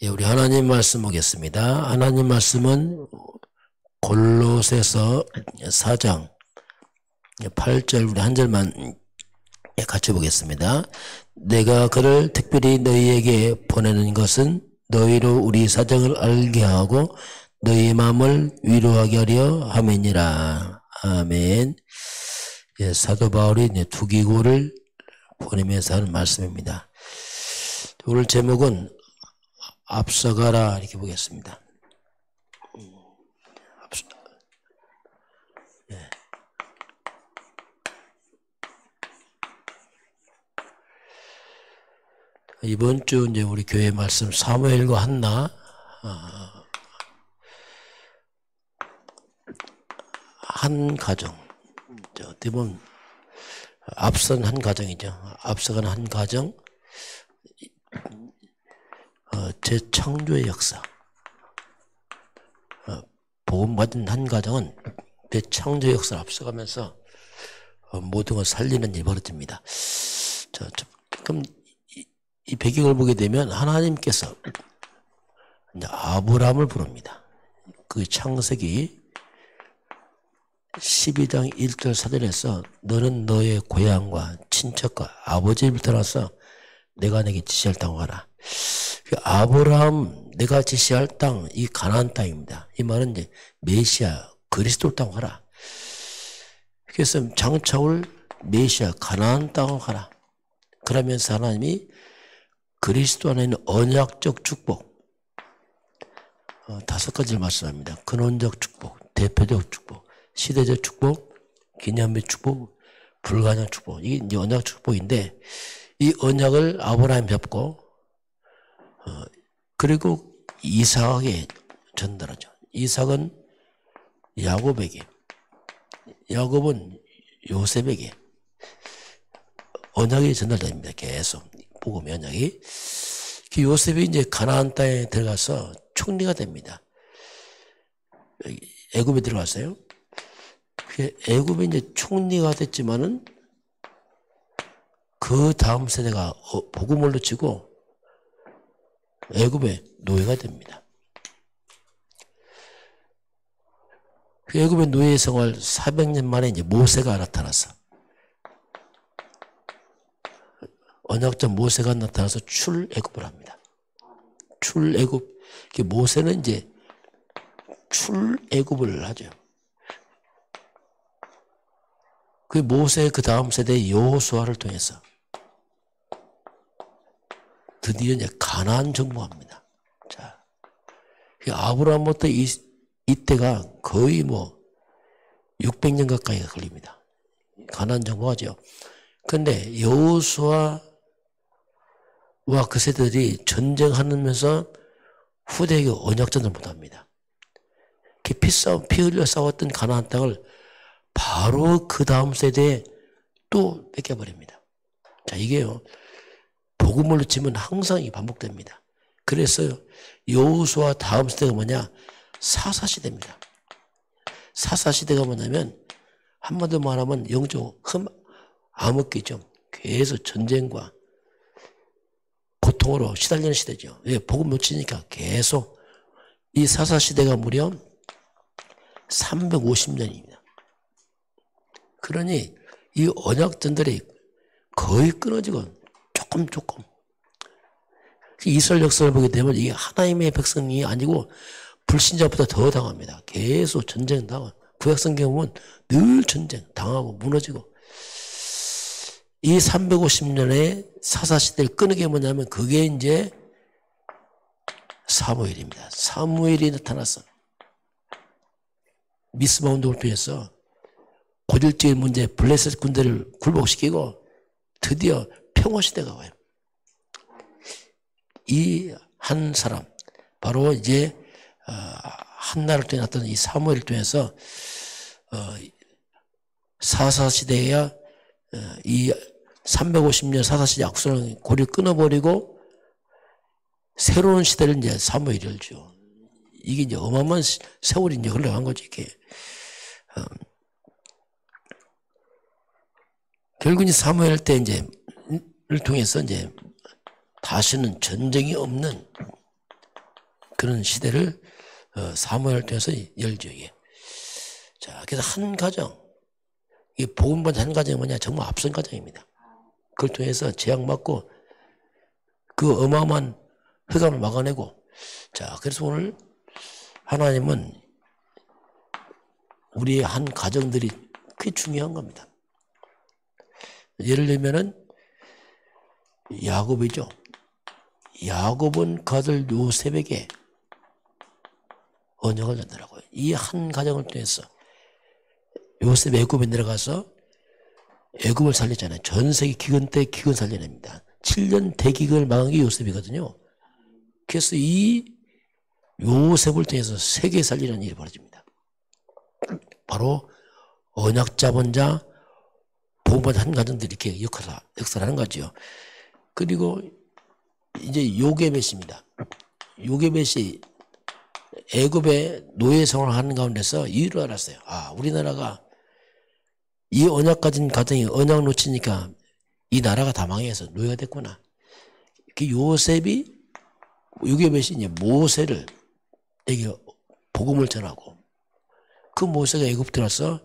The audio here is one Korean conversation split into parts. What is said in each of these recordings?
예, 우리 하나님 말씀 보겠습니다. 하나님 말씀은 골로새서 4장 8절 우리 한 절만 같이 보겠습니다. 내가 그를 특별히 너희에게 보내는 것은 너희로 우리 사정을 알게 하고 너희 마음을 위로하게 하려 함이니라. 아멘. 예, 사도 바울이 두 기고를 보내면서 하는 말씀입니다. 오늘 제목은 앞서가라 이렇게 보겠습니다. 네. 이번 주 이제 우리 교회 말씀 사무엘과 한나 한 가정, 어떻게 보면 앞선 한 가정이죠. 앞서가는 한 가정, 재창조의 역사. 복음받은 한 가정은 재창조의 역사를 앞서가면서 모든 걸 살리는 일이 벌어집니다. 그럼 이 배경을 보게 되면 하나님께서 아브라함을 부릅니다. 그 창세기 12장 1절 사전에서 너는 너의 고향과 친척과 아버지 집을 떠나서 내가 내게 지시할 땅으로 가라. 아브라함 내가 지시할 땅, 이 가나안 땅입니다. 이 말은 이제 메시아 그리스도 땅으로 가라. 그래서 장차올 메시아 가나안 땅으로 가라. 그러면서 하나님이 그리스도 안에 있는 언약적 축복 5가지를 말씀합니다. 근원적 축복, 대표적 축복, 시대적 축복, 기념의 축복, 불가능 축복. 이게 이제 언약 축복인데 이 언약을 아브라함이 잡고 그리고 이삭에게 전달하죠. 이삭은 야곱에게, 야곱은 요셉에게 언약이 전달됩니다. 계속 복음 언약이. 그 요셉이 이제 가나안 땅에 들어가서 총리가 됩니다. 애굽에 들어갔어요. 애굽에 이제 총리가 됐지만은 그 다음 세대가 복음을 놓치고 애굽의 노예가 됩니다. 그 애굽의 노예 생활 400년 만에 이제 모세가 나타나서 언약자 모세가 나타나서 출애굽을 합니다. 출애굽. 모세는 이제 출애굽을 하죠. 그 모세 그 다음 세대 여호수아를 통해서 드디어 이제 가나안 정복합니다. 자, 아브라함부터 이때가 거의 뭐 600년 가까이가 걸립니다. 가나안 정복하죠. 근데 여호수아와 그 세대들이 전쟁하면서 후대에게 언약전을 못합니다. 피 흘려 싸웠던 가나안 땅을 바로 그 다음 세대에 또 뺏겨버립니다. 자, 이게요. 복음을 놓치면 항상 이 반복됩니다. 그래서 여호수아 다음 세대가 뭐냐? 사사시대입니다. 사사시대가 뭐냐면 한마디로 말하면 영적 암흑기죠. 계속 전쟁과 고통으로 시달리는 시대죠. 왜? 복음 놓치니까 계속 이 사사시대가 무려 350년입니다. 그러니 이 언약전들이 거의 끊어지고 조금 이스라엘 역사를 보게 되면 이게 하나님의 백성이 아니고 불신자보다 더 당합니다. 계속 전쟁 당하고 구약성경 보면 늘 전쟁 당하고 무너지고 이 350년의 사사시대를 끊게 뭐냐면 그게 이제 사무엘입니다. 사무엘이 나타나서 미스바 운동을 통해서 고질적인 문제 블레셋 군대를 굴복시키고 드디어 평화시대가 와요. 이 한 사람 바로 이제 한나를 통해 나타난 이 사무엘을 통해서 사사시대야 이 350년 사사시대 악순환 고리를 끊어버리고 새로운 시대를 이제 사무엘이 열죠. 이게 이제 어마어마한 세월이 이제 흘러간 거죠. 이게 결국 이제 사무엘 때 이제를 통해서 이제 다시는 전쟁이 없는 그런 시대를 사무엘을 통해서 열죠. 이게. 자, 그래서 한 가정, 이 복음받은 한 가정이 뭐냐? 정말 앞선 가정입니다. 그걸 통해서 재앙받고 그 어마어마한 흑암을 막아내고. 자, 그래서 오늘 하나님은 우리의 한 가정들이 그게 중요한 겁니다. 예를 들면은 야곱이죠. 야곱은 그 아들 요셉에게 언약을 줬더라고요. 이 한 가정을 통해서 요셉 애굽에 내려가서 애굽을 살렸잖아요. 전 세계 기근 때 기근 살려냅니다. 7년 대기근을 막은 게 요셉이거든요. 그래서 이 요셉을 통해서 세계 살리는 일이 벌어집니다. 바로 언약 잡은 자, 복음받은 한 가정들이 이렇게 역사를 하는 거죠. 그리고 이제 요게벳입니다. 요게벳이 애굽의 노예 생활을 하는 가운데서 이유를 알았어요. 아, 우리나라가 이 언약 가진 가정이 언약 놓치니까 이 나라가 다 망해서 노예가 됐구나. 그 요셉이 요게벳이 이제 모세를 에게 복음을 전하고 그 모세가 애굽 들어서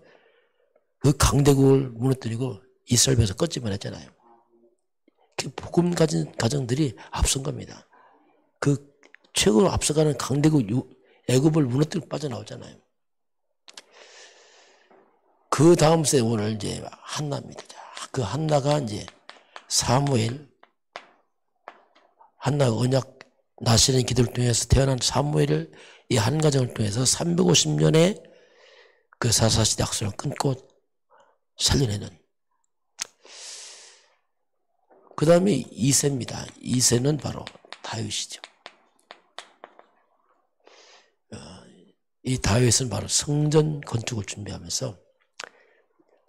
그 강대국을 무너뜨리고 이스라엘 백성 껐지만 했잖아요. 그 복음 가진 가정들이 앞선 겁니다. 그 최고로 앞서가는 강대국 애굽을 무너뜨리고 빠져나오잖아요. 그 다음 세대 오늘 이제 한나입니다. 그 한나가 이제 사무엘, 한나가 언약 나시는 기도를 통해서 태어난 사무엘을 이 한 가정을 통해서 350년의 그 사사시대 약속을 끊고 살려내는. 그 다음에 이새입니다. 이새는 바로 다윗이죠. 이 다윗은 바로 성전 건축을 준비하면서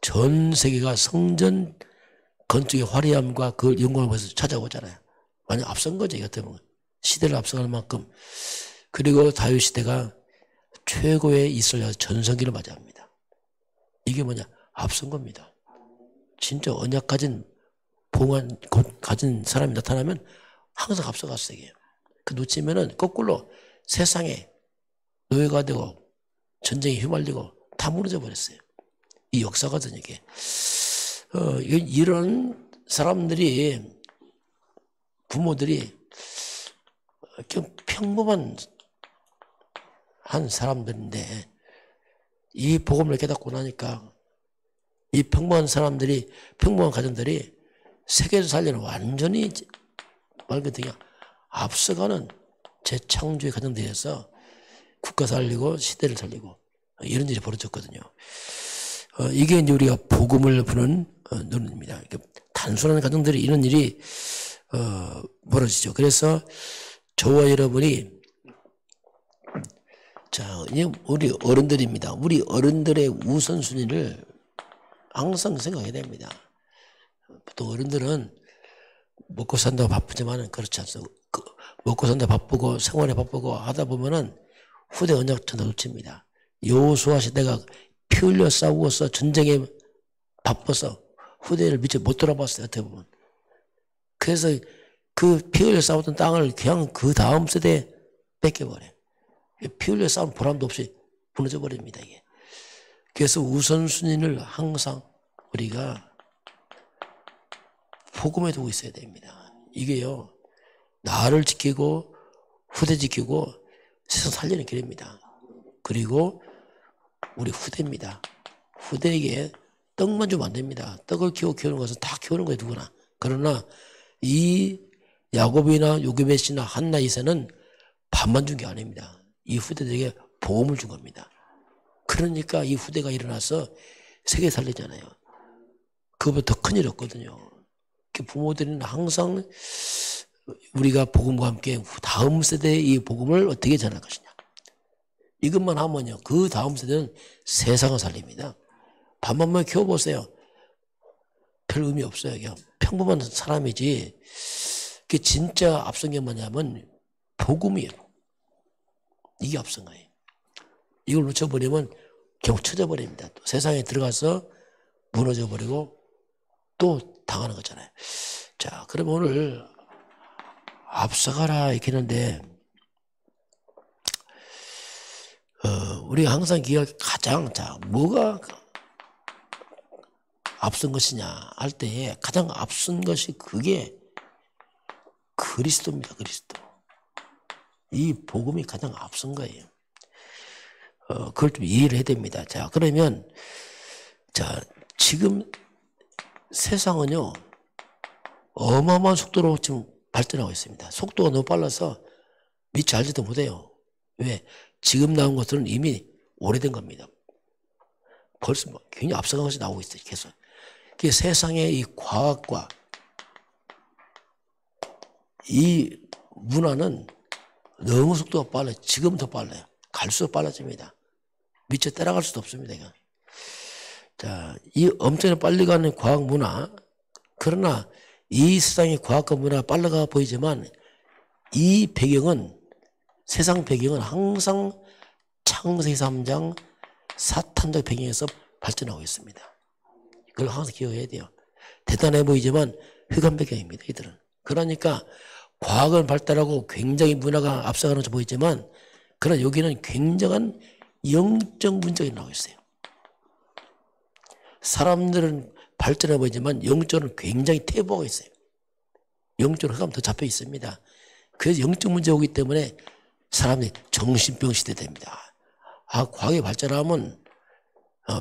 전 세계가 성전 건축의 화려함과 그 영광을 보면서 찾아오잖아요. 완전 앞선 거죠. 이 같은 시대를 앞서가는 만큼. 그리고 다윗 시대가 최고의 이스라엘 전성기를 맞이합니다. 이게 뭐냐? 앞선 겁니다. 진짜 언약 가진 봉한 가진 사람이 나타나면 항상 앞서갔어요. 이게. 그 놓치면은 거꾸로 세상에 노예가 되고 전쟁에 휘말리고 다 무너져 버렸어요. 이 역사거든요, 이게. 이런 사람들이, 부모들이 그냥 평범한 한 사람들인데 이 복음을 깨닫고 나니까 이 평범한 사람들이, 평범한 가정들이 세계를 살리는 완전히 말 그대로 앞서가는 재창조의 가정들에서 국가 살리고 시대를 살리고 이런 일이 벌어졌거든요. 이게 이제 우리가 복음을 부는 눈입니다. 단순한 가정들이 이런 일이 벌어지죠. 그래서 저와 여러분이 자, 우리 어른들입니다. 우리 어른들의 우선순위를 항상 생각해야 됩니다. 보통 어른들은 먹고 산다고 바쁘지만은 그렇지 않습니다. 먹고 산다 바쁘고 생활에 바쁘고 하다 보면은 후대 언약전도 놓칩니다. 여호수아 시대가 피 흘려 싸우고서 전쟁에 바빠서 후대를 미처 못 돌아봤어요. 어떻게 보면. 그래서 그 피 흘려 싸웠던 땅을 그냥 그 다음 세대에 뺏겨버려요. 피 흘려 싸운 보람도 없이 무너져 버립니다. 이게. 그래서 우선순위를 항상 우리가 복음에 두고 있어야 됩니다. 이게요, 나를 지키고 후대 지키고 세상 살리는 길입니다. 그리고 우리 후대입니다. 후대에게 떡만 주면 안 됩니다. 떡을 키우는 것은 다 키우는 거예요, 누구나. 그러나 이 야곱이나 요게벳이나 한나 이새는 밥만 준 게 아닙니다. 이 후대들에게 복음을 준 겁니다. 그러니까 이 후대가 일어나서 세계 살리잖아요. 그거보다 더 큰일 없거든요. 부모들은 항상 우리가 복음과 함께 다음 세대의 이 복음을 어떻게 전할 것이냐. 이것만 하면요, 그 다음 세대는 세상을 살립니다. 밥만 키워보세요. 별 의미 없어요. 그냥 평범한 사람이지. 그게 진짜 앞선 게 뭐냐면 복음이에요. 이게 앞선 거예요. 이걸 놓쳐버리면 결국 쳐져버립니다. 또 세상에 들어가서 무너져버리고 또 당하는 거잖아요. 자, 그럼 오늘 앞서가라 이렇게 했는데 우리가 항상 기억 가장, 뭐가 앞선 것이냐 할 때에 가장 앞선 것이 그게 그리스도입니다. 그리스도. 이 복음이 가장 앞선 거예요. 그걸 좀 이해를 해야 됩니다. 자, 그러면, 지금 세상은요, 어마어마한 속도로 지금 발전하고 있습니다. 속도가 너무 빨라서 미처 알지도 못해요. 왜? 지금 나온 것들은 이미 오래된 겁니다. 벌써 굉장히 앞서간 것이 나오고 있어요. 계속. 그 세상의 이 과학과 이 문화는 너무 속도가 빨라요. 지금 더 빨라요. 갈수록 빨라집니다. 미처 따라갈 수도 없습니다. 이거. 자, 이 엄청나게 빨리 가는 과학 문화, 그러나 이 세상의 과학과 문화가 빨라가 보이지만 이 배경은, 세상 배경은 항상 창세기 3장 사탄적 배경에서 발전하고 있습니다. 그걸 항상 기억해야 돼요. 대단해 보이지만 흑암 배경입니다. 이들은. 그러니까 과학은 발달하고 굉장히 문화가 앞서가는 것처럼 보이지만 그러나 여기는 굉장한 영적 문제가 나오고 있어요. 사람들은 발전해 보이지만 영적으로는 굉장히 퇴보하고 있어요. 영적으로 흑암 더 잡혀 있습니다. 그래서 영적 문제가 오기 때문에 사람들이 정신병 시대 됩니다. 과학이 발전하면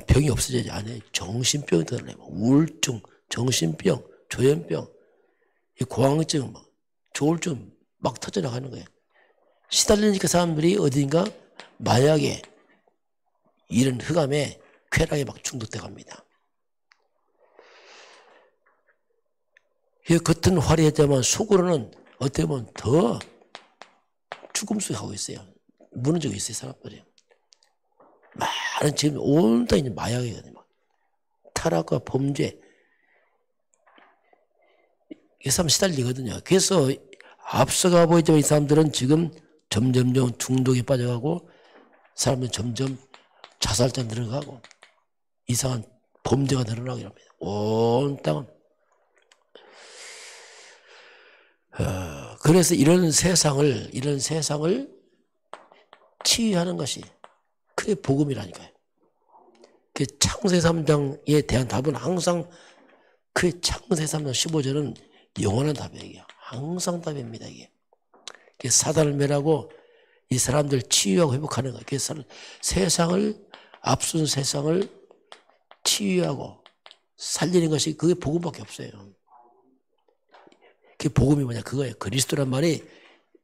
병이 없어지지 않아요. 정신병이 드러나요. 우울증, 정신병, 조현병, 공황증, 조울증 막 터져나가는 거예요. 시달리니까 사람들이 어딘가 마약에, 이런 흑암에, 쾌락에 막 중독돼 갑니다. 겉은 화려하지만 속으로는 어떻게 보면 더 죽음 속에 가고 있어요. 무너지고 있어요, 사람들이. 많은 지금 온통 마약이거든요. 타락과 범죄. 이 사람 시달리거든요. 그래서 앞서가 보이지만 이 사람들은 지금 점점점 중독에 빠져가고 사람들은 점점 자살자 늘어가고 이상한 범죄가 늘어나고 이럽니다. 온 땅은. 그래서 이런 세상을 치유하는 것이 그게 복음이라니까요. 그 창세 3장에 대한 답은 항상 그 창세 3장 15절은 영원한 답이에요. 항상 답입니다. 이게. 사단을 멸하고 이 사람들 치유하고 회복하는 거예요. 그래서 세상을, 앞선 세상을 치유하고 살리는 것이 그게 복음밖에 없어요. 그 복음이 뭐냐? 그거예요. 그리스도란 말이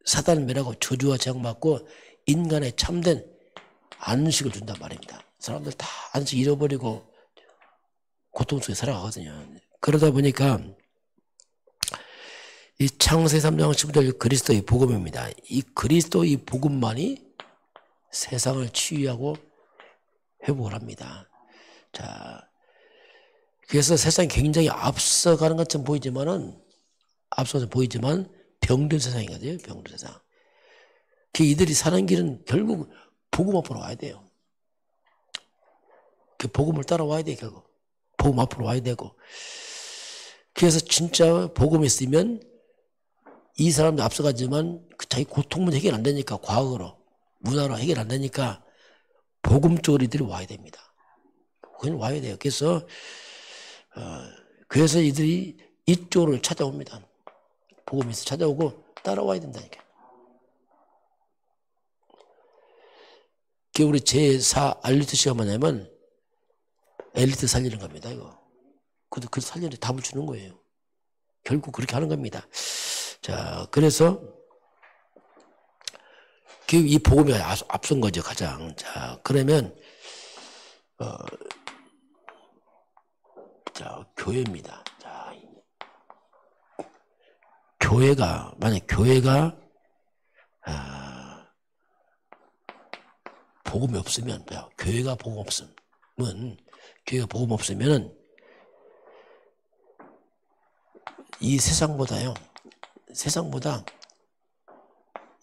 사단을 멸하고 저주와 재앙받고 인간의 참된 안식을 준단 말입니다. 사람들 다 안식 잃어버리고 고통 속에 살아가거든요. 그러다 보니까 이 창세 3장 15절 그리스도의 복음입니다. 이 그리스도의 복음만이 세상을 치유하고 회복을 합니다. 자, 그래서 세상이 굉장히 앞서가는 것처럼 앞서서 보이지만 병든 세상이거든요. 병든 세상. 이들이 사는 길은 결국 복음 앞으로 와야 돼요. 그 복음을 따라와야 돼요. 결국 복음 앞으로 와야 되고. 그래서 진짜 복음이 있으면 이 사람도 앞서가지만 자기 고통 문제 해결 안 되니까, 과학으로 문화로 해결 안 되니까 복음 쪽으로 이들이 와야 됩니다. 그냥 와야 돼요. 그래서 이들이 이쪽으로 찾아옵니다. 복음에서 찾아오고 따라와야 된다니까. 우리 제4 알리트 시가 뭐냐면 엘리트 살리는 겁니다. 이거. 그 살리는 답을 주는 거예요. 결국 그렇게 하는 겁니다. 자, 그래서 이 복음이 앞선 거죠, 가장. 자, 그러면 교회입니다. 자, 만약 교회가 복음이 없으면, 교회가 복음 없으면은 이 세상보다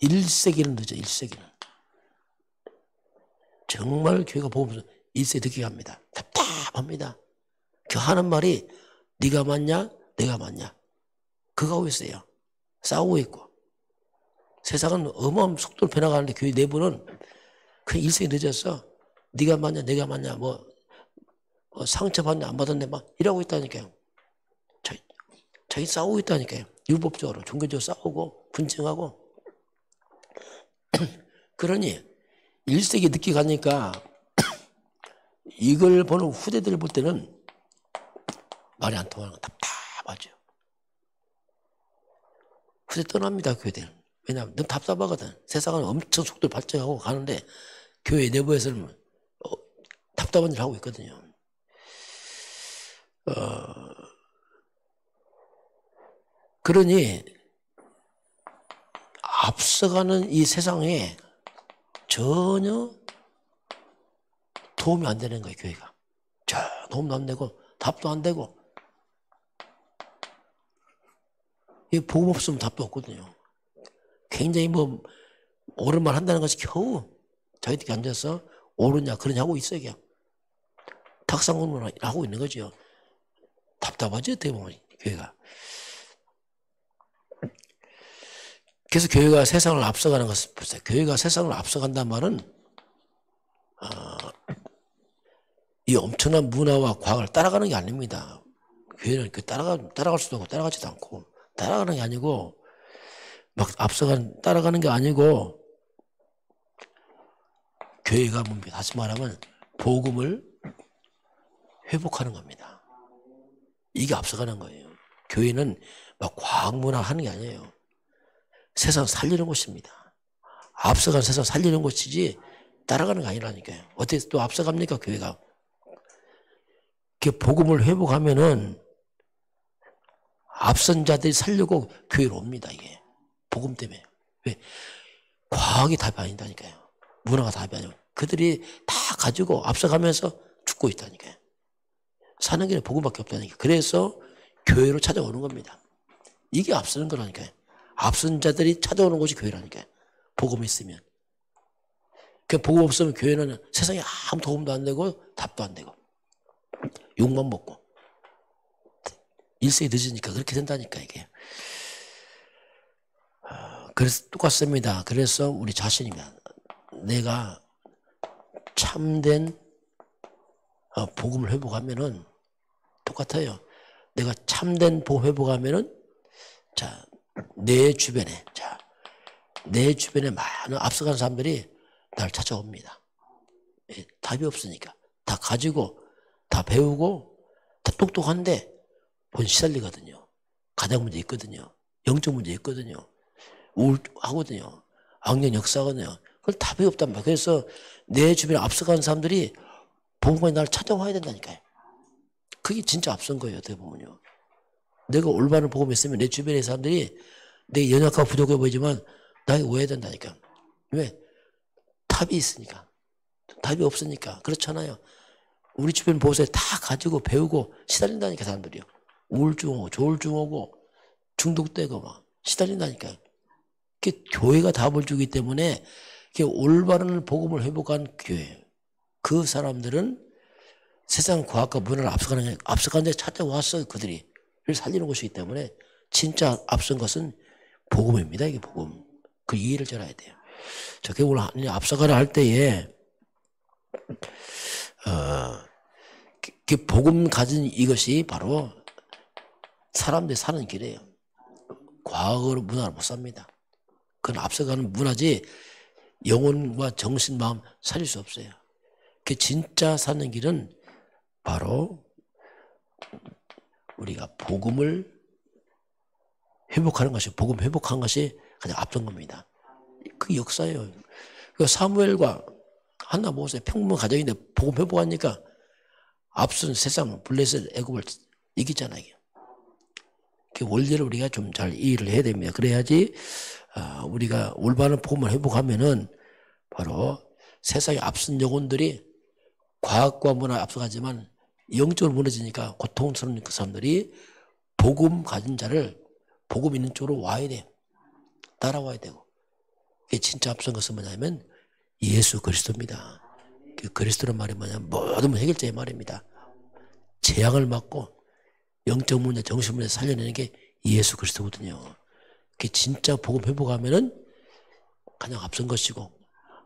1세기는 늦어. 1세기는 정말 교회가 복음 없으면 1세기 늦게 갑니다. 답답합니다. 그 하는 말이 네가 맞냐 내가 맞냐 그거 하고 있어요. 싸우고 있고. 세상은 어마어마한 속도로 변화가는데 교회 내부는 그 일생이 늦었어. 네가 맞냐 내가 맞냐 뭐 상처받냐 안 받았냐 막 이러고 있다니까요. 자기 싸우고 있다니까요. 율법적으로 종교적으로 싸우고 분쟁하고. 그러니 1세기 늦게 가니까 이걸 보는 후대들 볼 때는 말이 안 통하는 거 답답하죠. 후대 떠납니다, 교회들. 왜냐하면 너무 답답하거든. 세상은 엄청 속도를 발전하고 가는데 교회 내부에서는 답답한 일을 하고 있거든요. 그러니 앞서가는 이 세상에 전혀 도움이 안 되는 거예요, 교회가. 도움도 안 되고 답도 안 되고. 이 복음 없으면 답도 없거든요. 굉장히 뭐 옳은 말 한다는 것이 겨우 자기들이 앉아서 옳으냐 그러냐 하고 있어요. 그냥 탁상 공부를 하고 있는 거죠. 답답하죠, 어떻게 보면 교회가. 그래서 교회가 세상을 앞서가는 것을 보세요. 교회가 세상을 앞서간다는 말은 이 엄청난 문화와 과학을 따라가는 게 아닙니다. 교회는 따라갈 수도 없고 따라가지도 않고 따라가는 게 아니고 막 따라가는 게 아니고 교회가 뭡니까? 다시 말하면 복음을 회복하는 겁니다. 이게 앞서가는 거예요. 교회는 막 과학 문화 하는 게 아니에요. 세상 살리는 곳입니다. 앞서간 세상 살리는 곳이지 따라가는 게 아니라니까요. 어떻게 또 앞서갑니까, 교회가? 복음을 회복하면은 앞선 자들이 살려고 교회로 옵니다, 이게. 복음 때문에. 왜? 과학이 답이 아니다니까요. 문화가 답이 아니고. 그들이 다 가지고 앞서가면서 죽고 있다니까요. 사는 길에 복음밖에 없다니까요. 그래서 교회로 찾아오는 겁니다. 이게 앞서는 거라니까요. 앞선 자들이 찾아오는 곳이 교회라니까요. 복음이 있으면. 그 복음 없으면 교회는 세상에 아무 도움도 안 되고 답도 안 되고 욕만 먹고 일생이 늦으니까 그렇게 된다니까 이게. 그래서 똑같습니다. 그래서 우리 자신입니다. 내가 참된 복음을 회복하면은 똑같아요. 내가 참된 복음 회복하면은 내 주변에 많은 앞서간 사람들이 날 찾아옵니다. 답이 없으니까 다 가지고 다 배우고 다 똑똑한데 본 시달리거든요. 가정 문제 있거든요. 영적 문제 있거든요. 우울하거든요. 악령 역사거든요. 그걸 답이 없단 말이에요. 그래서 내 주변에 앞서가는 사람들이 복음에 날 찾아와야 된다니까요. 그게 진짜 앞선 거예요. 어떻게 보면요. 내가 올바른 복음이 있으면 내 주변의 사람들이 내가 연약하고 부족해 보이지만 나에게 오해야 된다니까. 왜? 답이 있으니까. 답이 없으니까. 그렇잖아요. 우리 주변 보세요. 다 가지고 배우고 시달린다니까 사람들이요. 우울증 오고 조울증 오고 중독되고 막 시달린다니까요. 교회가 답을 주기 때문에 올바른 복음을 회복한 교회. 그 사람들은 세상 과학과 문화를 앞서가는 데 찾아왔어요. 그들이. 를 살리는 것이기 때문에 진짜 앞선 것은 복음입니다. 이게 복음. 그 이해를 잘 해야 돼요. 오늘 앞서가라 할 때에 복음 가진 이것이 바로 사람들이 사는 길이에요. 과학으로 문화를 못 삽니다. 그건 앞서가는 문화지 영혼과 정신, 마음 살릴 수 없어요. 그 진짜 사는 길은 바로 우리가 복음을 회복하는 것이, 복음 회복한 것이 가장 앞선 겁니다. 그 역사예요. 사무엘과 한나 모세 평범한 가정인데 복음 회복하니까 앞선 세상 블레셋 애굽을 이기잖아요. 그 원리를 우리가 좀 잘 이해를 해야 됩니다. 그래야지 우리가 올바른 복음을 회복하면은 바로 세상에 앞선 영혼들이 과학과 문화에 앞서가지만 영적으로 무너지니까 고통스러운 그 사람들이 복음 가진 자를 복음 있는 쪽으로 와야 돼요. 따라와야 되고. 그게 진짜 앞선 것은 뭐냐면 예수 그리스도입니다. 그 그리스도란 말이 뭐냐면 모든 해결자의 말입니다. 재앙을 막고 영적 문제, 정신 문제 살려내는 게 예수 그리스도거든요. 그게 진짜 복음 회복하면은 가장 앞선 것이고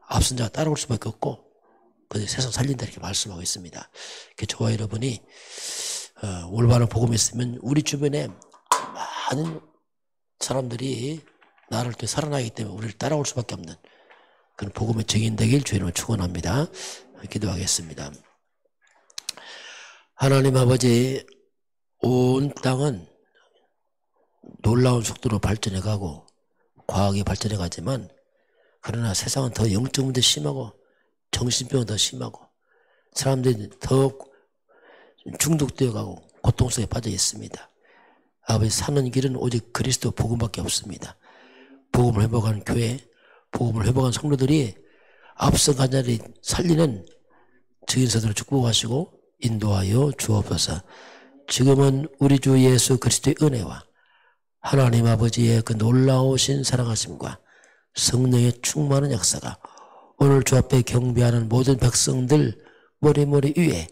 앞선 자가 따라올 수밖에 없고 그 세상 살린다 이렇게 말씀하고 있습니다. 저와 여러분이 올바른 복음이 있으면 우리 주변에 많은 사람들이 나를 또 살아나기 때문에 우리를 따라올 수밖에 없는 그런 복음의 증인되길 주님을 축원합니다. 기도하겠습니다. 하나님 아버지, 온 땅은 놀라운 속도로 발전해가고 과학이 발전해가지만 그러나 세상은 더 영적 문제 심하고 정신병은 더 심하고 사람들이 더 중독되어가고 고통 속에 빠져 있습니다. 아버지, 사는 길은 오직 그리스도 복음밖에 없습니다. 복음을 회복한 교회, 복음을 회복한 성도들이 앞서간 자리 살리는 증인서들을 축복하시고 인도하여 주옵소서. 지금은 우리 주 예수 그리스도의 은혜와 하나님 아버지의 그 놀라우신 사랑하심과 성령의 충만한 역사가 오늘 주 앞에 경배하는 모든 백성들 머리 위에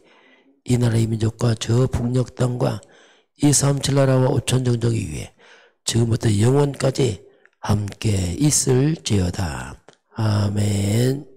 이 나라의 민족과 저 북녘 땅과 237 나라와 5천 정정이 위에 지금부터 영원까지 함께 있을지어다. 아멘.